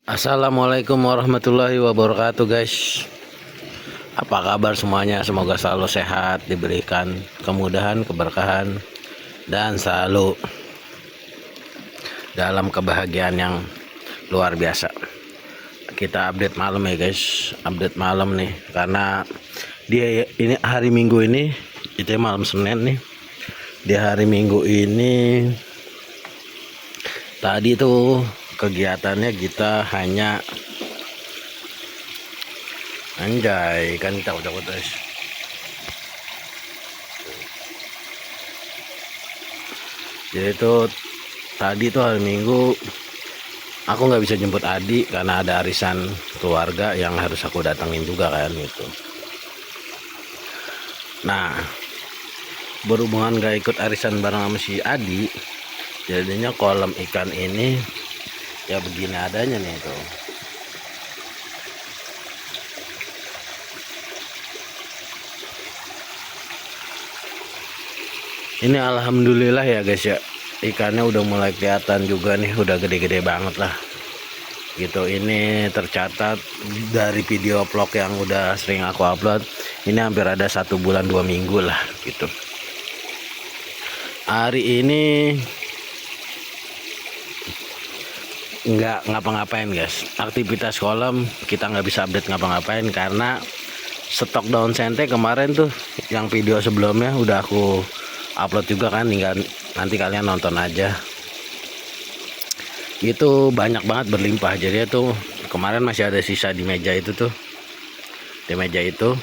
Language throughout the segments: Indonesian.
Assalamualaikum warahmatullahi wabarakatuh guys. Apa kabar semuanya? Semoga selalu sehat, diberikan kemudahan, keberkahan, dan selalu dalam kebahagiaan yang luar biasa. Kita update malam ya guys. Update malam nih, karena dia ini hari Minggu ini, itu malam Senin nih. Di hari Minggu ini tadi tuh kegiatannya kita hanya anjay kan takut guys. Jadi tuh tadi tuh hari Minggu aku nggak bisa jemput Adi karena ada arisan keluarga yang harus aku datangin juga kan gitu. Nah, berhubungan gak ikut arisan bareng sama si Adi, jadinya kolam ikan ini ya begini adanya nih tuh. Ini alhamdulillah ya guys ya, ikannya udah mulai kelihatan juga nih, udah gede-gede banget lah gitu. Ini tercatat dari video vlog yang udah sering aku upload, ini hampir ada 1 bulan 2 minggu lah gitu. Hari ini nggak ngapa-ngapain guys, aktivitas kolam kita nggak bisa update ngapa-ngapain karena stok daun sente kemarin tuh yang video sebelumnya udah aku upload juga kan, tinggal nanti kalian nonton aja. Itu banyak banget berlimpah, jadi itu kemarin masih ada sisa di meja itu tuh, di meja itu.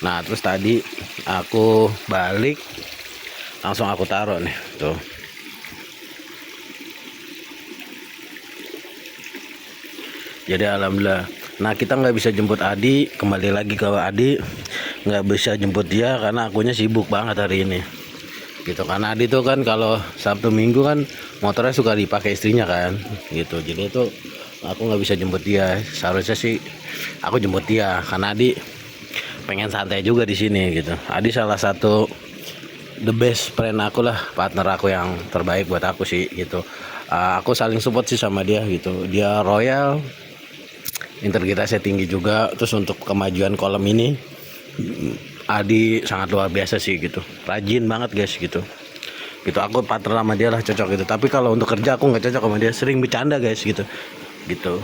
Nah terus tadi aku balik langsung aku taruh nih tuh. Jadi alhamdulillah. Nah kita nggak bisa jemput Adi, kembali lagi ke Adi, nggak bisa jemput dia karena akunya sibuk banget hari ini gitu. Karena Adi tuh kan kalau Sabtu Minggu kan motornya suka dipakai istrinya kan gitu. Jadi itu aku nggak bisa jemput dia. Seharusnya sih aku jemput dia karena Adi pengen santai juga di sini gitu. Adi salah satu the best friend aku lah, partner aku yang terbaik buat aku sih gitu. Aku saling support sih sama dia gitu. Dia royal, integritasnya tinggi juga. Terus untuk kemajuan kolam ini Adi sangat luar biasa sih gitu, rajin banget guys gitu. Gitu aku partner sama dia lah, cocok gitu. Tapi kalau untuk kerja aku nggak cocok sama dia, sering bercanda guys gitu gitu.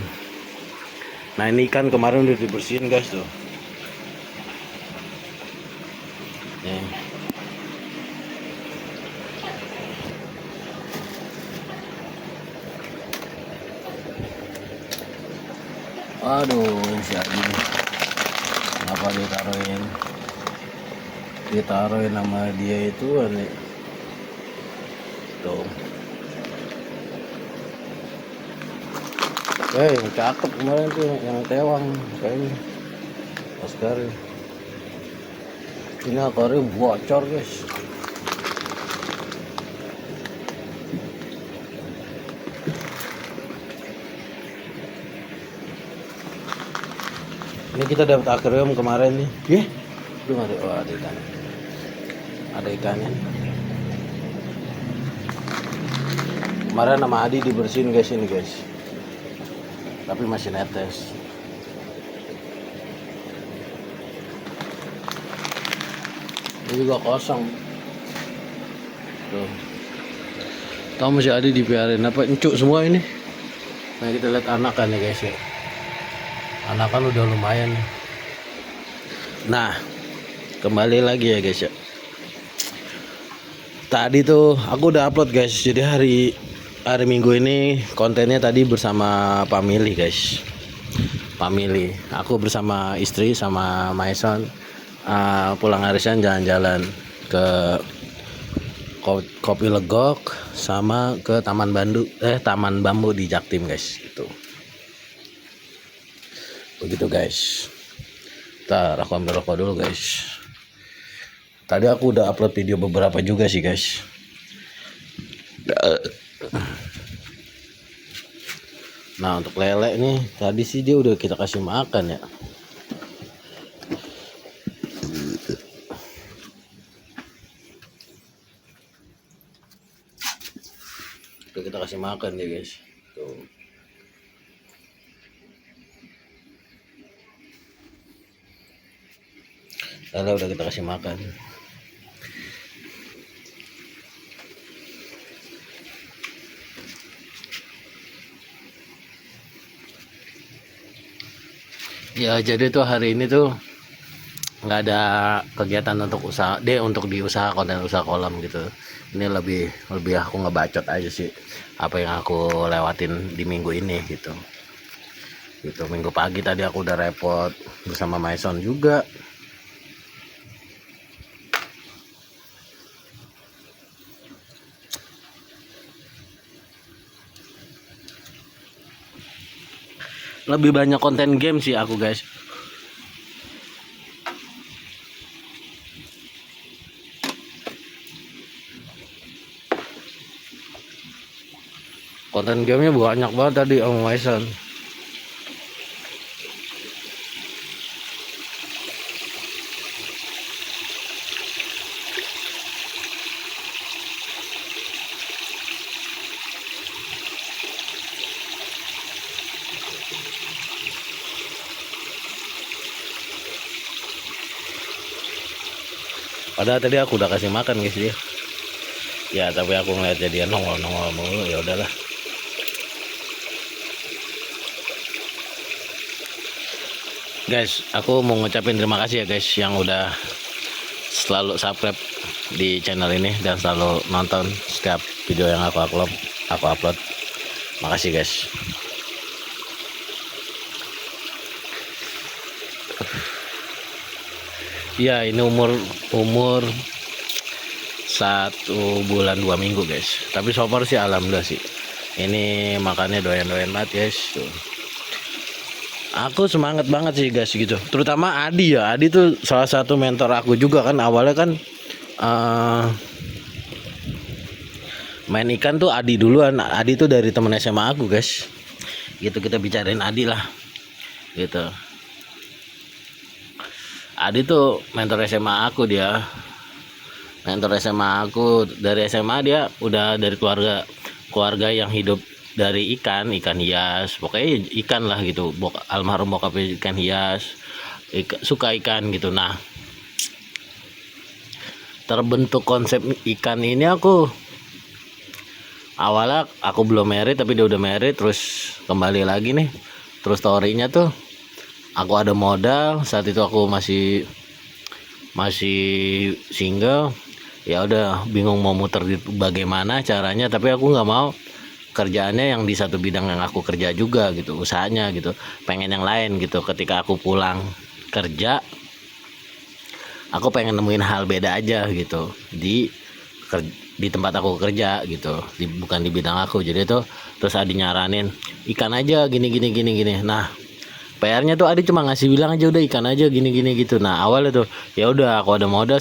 Nah ini kan kemarin udah dibersihin guys tuh nih. Aduh si Adi nih, kenapa ditaruhin nama dia itu nih tuh. Yang cakep kemarin tuh yang tewang kayaknya Oscar. Ini akuarium bocor guys. Ini kita dapat akuarium kemarin nih. Belum ada. Oh ada ikan. Ada ikannya. Kemarin nama Adi dibersihin guys ini guys. Tapi masih netes. Ini juga kosong. Tuh. Tahu masih ada dipiarin apa encuk semua ini. Nah kita lihat anakan ya guys ya. Anakan udah lumayan. Nah kembali lagi ya guys ya. Tadi tuh aku udah upload guys. Jadi hari Minggu ini kontennya tadi bersama family guys. Family. Aku bersama istri sama Maison pulang arisan jalan-jalan ke Kopi Legok sama ke Taman Bambu di Jaktim guys gitu. Begitu guys. Ntar aku ambil rokok dulu guys. Tadi aku udah upload video beberapa juga sih guys. Nah untuk lele nih tadi sih dia udah kita kasih makan ya. Udah kita kasih makan ya guys. Tuh. Lele udah kita kasih makan. Ya jadi tuh hari ini tuh nggak ada kegiatan untuk usaha untuk di usaha konten usaha kolam gitu. Ini lebih aku ngebacot aja sih apa yang aku lewatin di minggu ini gitu. Minggu pagi tadi aku udah repot bersama Maison juga. Lebih banyak konten game sih aku, guys. Konten gamenya banyak banget tadi Om Maison. Padahal tadi aku udah kasih makan guys dia. Ya tapi aku ngeliatnya dia nongol mulu, ya udahlah. Guys, aku mau ngucapin terima kasih ya guys yang udah selalu subscribe di channel ini dan selalu nonton setiap video yang aku upload. Makasih guys. Ya ini umur 1 bulan 2 minggu guys. Tapi so far sih alhamdulillah sih. Ini makannya doyan banget guys. Tuh. Aku semangat banget sih guys gitu. Terutama Adi ya. Adi tuh salah satu mentor aku juga kan. Awalnya kan main ikan tuh Adi duluan. Adi tuh dari temen SMA aku guys. Gitu kita bicarain Adi lah. Gitu. Adi tuh mentor SMA aku dia. Mentor SMA aku dari SMA dia udah dari keluarga yang hidup dari ikan hias, pokoknya ikan lah gitu. Almarhum bokapnya ikan hias, suka ikan gitu. Nah, terbentuk konsep ikan ini aku awalnya aku belum married tapi dia udah married, terus kembali lagi nih. Terus storynya tuh aku ada modal saat itu aku masih single. Ya udah bingung mau muter bagaimana caranya, tapi aku nggak mau kerjaannya yang di satu bidang yang aku kerja juga gitu, usahanya gitu, pengen yang lain gitu. Ketika aku pulang kerja aku pengen nemuin hal beda aja gitu di tempat aku kerja gitu, bukan di bidang aku. Jadi tuh terus Adi nyaranin ikan aja gini. Nah PR-nya tuh Adi cuma ngasih bilang aja udah ikan aja gini gitu. Nah awalnya tuh ya udah aku ada modal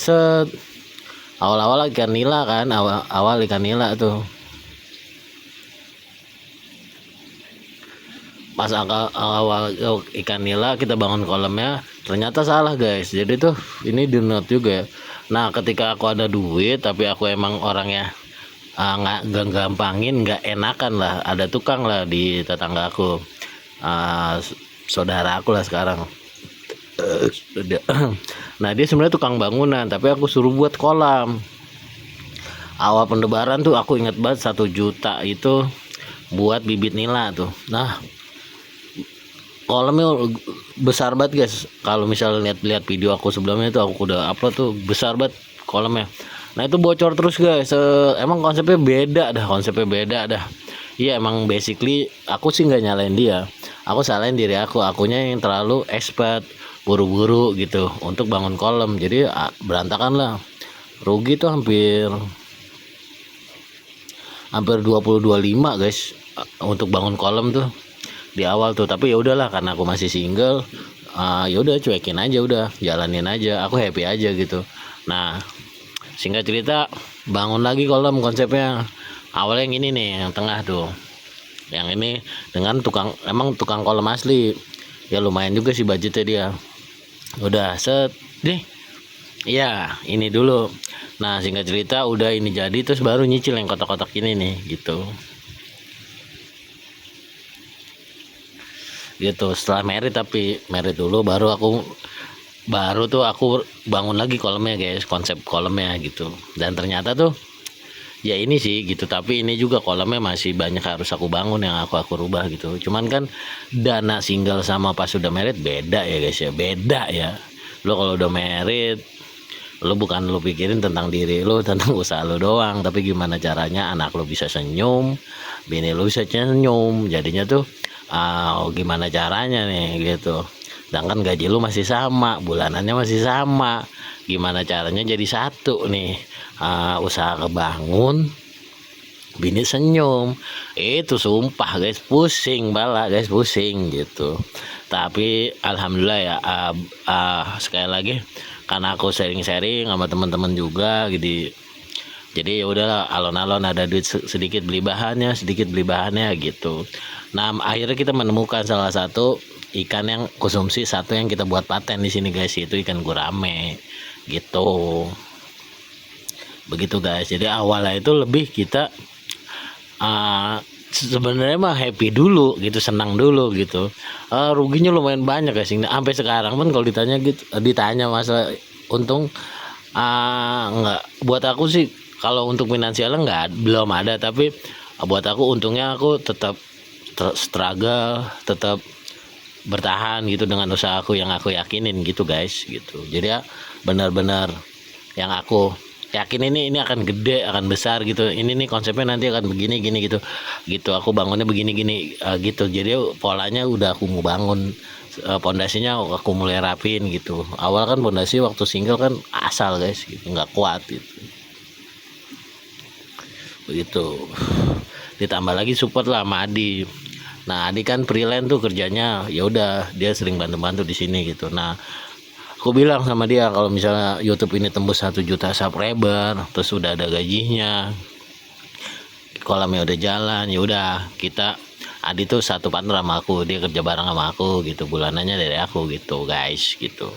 awal ikan nila kan, awal ikan nila tuh. Pas awal ikan nila kita bangun kolamnya ternyata salah guys. Jadi tuh ini di note juga ya. Nah ketika aku ada duit tapi aku emang orangnya nggak gampangin, nggak enakan lah, ada tukang lah di tetangga aku, saudara aku lah sekarang. Nah dia sebenarnya tukang bangunan tapi aku suruh buat kolam. Awal pendebaran tuh aku inget banget 1 juta itu buat bibit nila tuh. Nah kolamnya besar banget guys. Kalau misalnya lihat video aku sebelumnya itu aku udah upload tuh, besar banget kolamnya. Nah itu bocor terus guys. Emang konsepnya beda dah. Iya emang basically aku sih nggak nyalain dia, aku salahin diri akunya yang terlalu expert, buru-buru gitu untuk bangun kolam. Jadi berantakan lah, rugi tuh hampir 20-25 guys untuk bangun kolam tuh di awal tuh. Tapi ya udahlah karena aku masih single, ya udah cuekin aja, udah jalanin aja, aku happy aja gitu. Nah singkat cerita bangun lagi kolam konsepnya. Awalnya yang ini nih yang tengah tuh, yang ini dengan emang tukang kolam asli ya, lumayan juga sih budgetnya dia. Udah set deh ya ini dulu. Nah singkat cerita udah ini jadi, terus baru nyicil yang kotak-kotak ini nih gitu. Setelah merit, tapi merit dulu baru aku baru tuh aku bangun lagi kolamnya guys, konsep kolamnya gitu. Dan ternyata tuh ya ini sih gitu, tapi ini juga kolamnya masih banyak harus aku bangun yang aku rubah gitu. Cuman kan dana single sama pas udah merit beda ya guys ya, beda ya. Lo kalau udah merit, lo bukan lo pikirin tentang diri lo, tentang usaha lo doang, tapi gimana caranya anak lo bisa senyum, bini lo bisa senyum. Jadinya tuh gimana caranya nih gitu. Sedangkan gaji lo masih sama, bulanannya masih sama, gimana caranya jadi satu nih. Usaha kebangun, bini senyum, itu sumpah guys, pusing bala guys, pusing gitu. Tapi alhamdulillah ya, sekali lagi karena aku sharing-sharing sama teman-teman juga gitu, jadi ya udahlah, alon-alon ada duit sedikit beli bahannya gitu. Nah akhirnya kita menemukan salah satu ikan yang konsumsi satu yang kita buat paten di sini guys, itu ikan gurame gitu. Begitu guys, jadi awalnya itu lebih kita sebenarnya mah happy dulu gitu, senang dulu gitu. Ruginya lumayan banyak guys, sampai sekarang pun kalau ditanya masalah untung, nggak, buat aku sih kalau untuk finansialnya belum ada, tapi buat aku untungnya aku tetap struggle, tetap bertahan gitu dengan usaha aku yang aku yakinin gitu guys gitu. Jadi ya benar-benar yang aku yakin ini akan gede, akan besar gitu. Ini nih konsepnya nanti akan begini gini gitu. Aku bangunnya begini gini gitu. Jadi polanya udah aku mau bangun, pondasinya aku mulai rapin gitu. Awal kan pondasi waktu single kan asal guys gitu, nggak kuat gitu. Begitu. Ditambah lagi support lah sama Adi. Nah Adi kan freelance tuh kerjanya, ya udah dia sering bantu-bantu di sini gitu. Nah aku bilang sama dia kalau misalnya YouTube ini tembus 1 juta subscriber, terus udah ada gajinya, kolamnya udah jalan, ya udah kita, Adi tuh satu partner sama aku, dia kerja bareng sama aku gitu, bulanannya dari aku gitu guys gitu.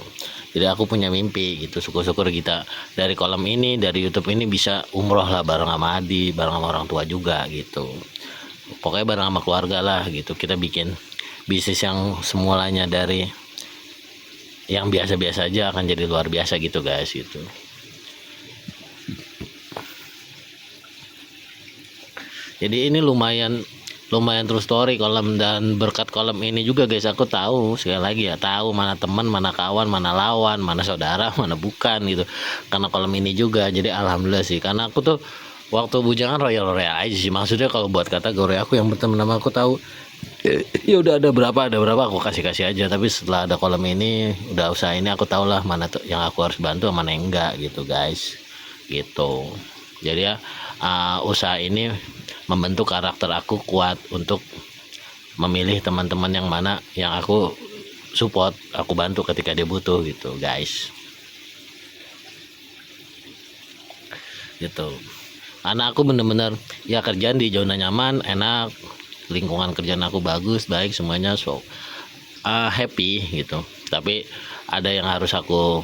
Jadi aku punya mimpi gitu, syukur-syukur kita dari kolam ini, dari YouTube ini bisa umroh lah bareng sama Adi, bareng sama orang tua juga gitu. Pokoknya bareng sama keluarga lah gitu, kita bikin bisnis yang semulanya dari yang biasa-biasa aja akan jadi luar biasa gitu guys gitu. Jadi ini lumayan true story kolam, dan berkat kolam ini juga guys aku tahu, sekali lagi ya, tahu mana teman, mana kawan, mana lawan, mana saudara, mana bukan gitu, karena kolam ini juga. Jadi alhamdulillah sih, karena aku tuh waktu bujangan royal aja sih, maksudnya kalau buat kategori aku yang berteman sama aku tahu ya udah ada berapa aku kasih aja. Tapi setelah ada kolam ini, udah usaha ini, aku tahu lah mana tuh yang aku harus bantu, mana yang enggak gitu guys gitu. Jadi ya usaha ini membentuk karakter aku kuat untuk memilih teman-teman yang mana yang aku support, aku bantu ketika dia butuh gitu guys gitu. Karena aku bener-bener ya kerjaan di zona nyaman, enak, lingkungan kerjaan aku bagus, baik semuanya, so happy gitu. Tapi ada yang harus aku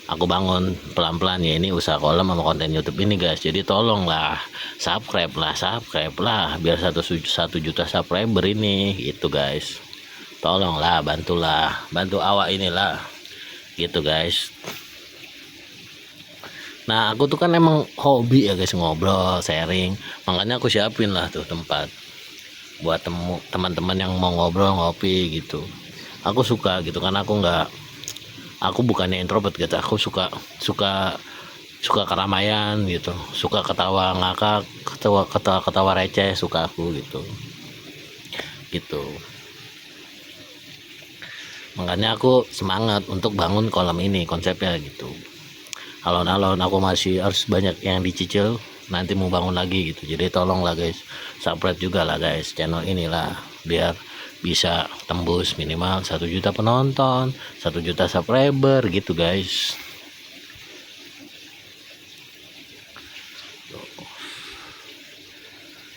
bangun pelan-pelan ya, ini usaha kolam sama konten YouTube ini guys. Jadi tolonglah subscribe lah biar 1 juta subscriber ini gitu guys. Tolonglah, bantu awak inilah gitu guys. Nah aku tuh kan emang hobi ya guys, ngobrol, sharing, makanya aku siapin lah tuh tempat buat teman-teman yang mau ngobrol, ngopi gitu. Aku suka gitu, karena aku bukannya introvert gitu, aku suka keramaian gitu, suka ketawa ngakak, ketawa receh, suka aku gitu. Makanya aku semangat untuk bangun kolam ini, konsepnya gitu. Alon-alon aku masih harus banyak yang dicicil, nanti mau bangun lagi gitu. Jadi tolonglah guys, subscribe juga lah guys channel inilah, biar bisa tembus minimal 1 juta penonton, 1 juta subscriber gitu guys.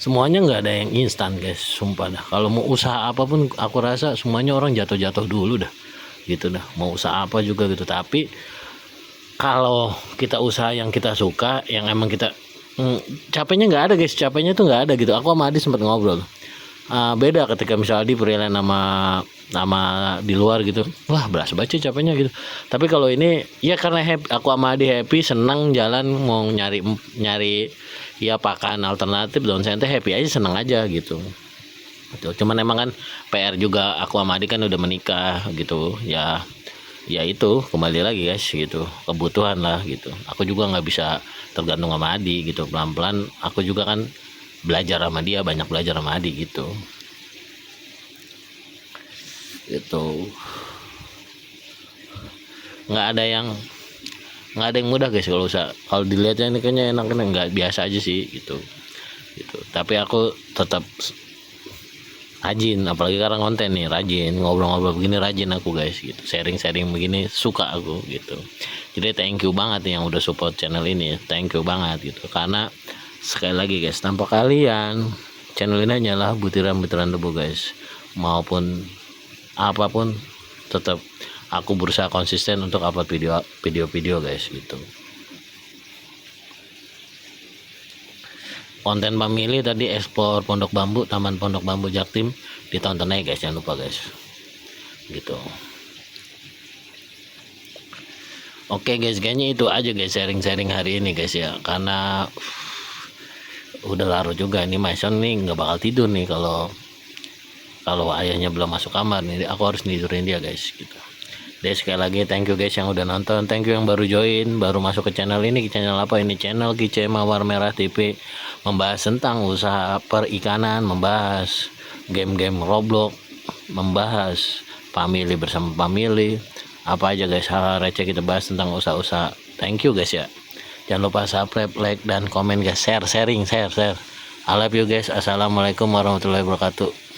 Semuanya nggak ada yang instan guys, sumpah dah. Kalau mau usaha apapun aku rasa semuanya orang jatuh dulu dah gitu dah, mau usaha apa juga gitu. Tapi kalau kita usaha yang kita suka, yang emang kita capeknya nggak ada guys, capeknya tuh nggak ada gitu. Aku sama Adi sempat ngobrol, beda ketika misalnya di freelance nama di luar gitu, wah belas baca capeknya gitu. Tapi kalau ini ya karena happy, aku sama Adi happy, senang jalan mau nyari nyari ya pakan alternatif daun sente, happy aja, senang aja gitu. Cuman emang kan PR juga, aku sama Adi kan udah menikah gitu ya. Ya itu kembali lagi guys gitu, kebutuhan lah gitu. Aku juga nggak bisa tergantung sama Adi gitu, pelan-pelan aku juga kan belajar sama dia, banyak belajar sama Adi gitu. Itu nggak ada yang mudah guys kalau usah. Kalau dilihatnya ini kayaknya enak, nggak biasa aja sih gitu. Tapi aku tetap rajin, apalagi sekarang konten nih, rajin ngobrol-ngobrol begini, rajin aku guys gitu, sharing-sharing begini suka aku gitu. Jadi thank you banget nih yang udah support channel ini, thank you banget gitu, karena sekali lagi guys, tanpa kalian channel ini hanyalah butiran-butiran debu guys. Maupun apapun tetap aku berusaha konsisten untuk upload video guys gitu. Konten family tadi ekspor Pondok Bambu, Taman Pondok Bambu Jaktim, ditonton aja guys, jangan lupa guys gitu. Oke guys, kayaknya itu aja guys sharing-sharing hari ini guys ya, karena udah larut juga nih, Mason nih nggak bakal tidur nih kalau ayahnya belum masuk kamar nih, aku harus tidurin dia guys gitu. Jadi sekali lagi thank you guys yang udah nonton, thank you yang baru join, baru masuk ke channel ini. Channel apa ini? Channel Kice Mawar Merah TV, membahas tentang usaha perikanan, membahas game-game Roblox, membahas family bersama family, apa aja guys, hal-hal receh kita bahas tentang usaha-usaha. Thank you guys ya, jangan lupa subscribe, like dan komen guys, share. I love you guys. Assalamualaikum warahmatullahi wabarakatuh.